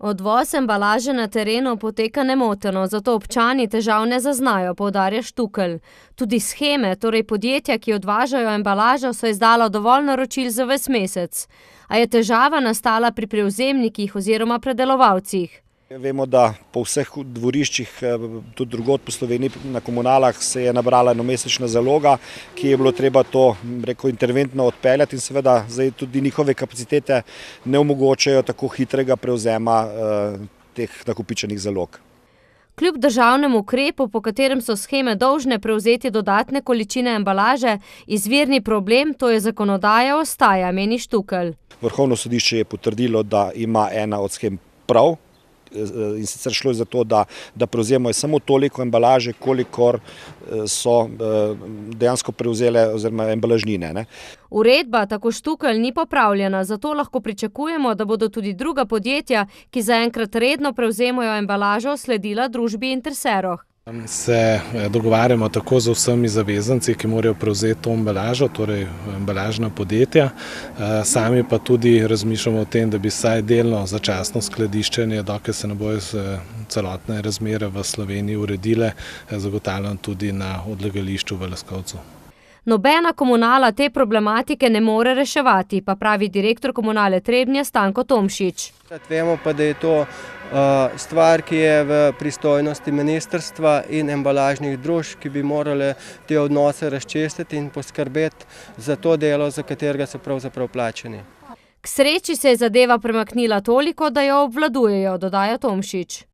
Odvoz embalaže na terenu poteka nemoteno, zato občani težav ne zaznajo, poudarja Štukelj. Tudi sheme, torej podjetja, ki odvažajo embalažo, so izdala dovolj naročil za ves mesec. A je težava nastala pri prevzemnikih oziroma predelovalcih. Vemo, da po vseh dvoriščih, tudi drugod po Sloveniji na komunalah se je nabrala enomesečna zaloga, ki je bilo treba to, interventno odpeljati in seveda zdaj tudi njihove kapacitete ne omogočajo tako hitrega prevzema teh nakopičenih zalog. Kljub državnemu ukrepu, po katerem so sheme dolžne prevzeti dodatne količine embalaže, izvirni problem, to je zakonodaja, ostaja, meni Štukelj. Vrhovno sodišče je potrdilo, da ima ena od shem prav, in sicer šlo je za to, da prevzemajo samo toliko embalaže, kolikor so dejansko prevzele oziroma embalažnine. Uredba, tako Štukelj, ni popravljena, zato lahko pričakujemo, da bodo tudi druga podjetja, ki zaenkrat redno prevzemajo embalažo, sledila družbi Interseroh. Se dogovarjamo tako z vsemi zavezanci, ki morajo prevzeti to embalažo, torej embalažna podjetja. Sami pa tudi razmišljamo o tem, da bi vsaj delno začasno skladiščenje, dokler se ne bojo celotne razmere v Sloveniji uredile, zagotavljam tudi na odlagališču v Leskovcu. Nobena komunala te problematike ne more reševati, pa pravi direktor komunale Trebnje Stanko Tomšič. Vemo pa, da je to stvar, ki je v pristojnosti ministrstva in embalažnih družb, ki bi morale te odnose razčistiti in poskrbeti za to delo, za katerega so pravzaprav plačani. K sreči se je zadeva premaknila toliko, da jo obvladujejo, dodaja Tomšič.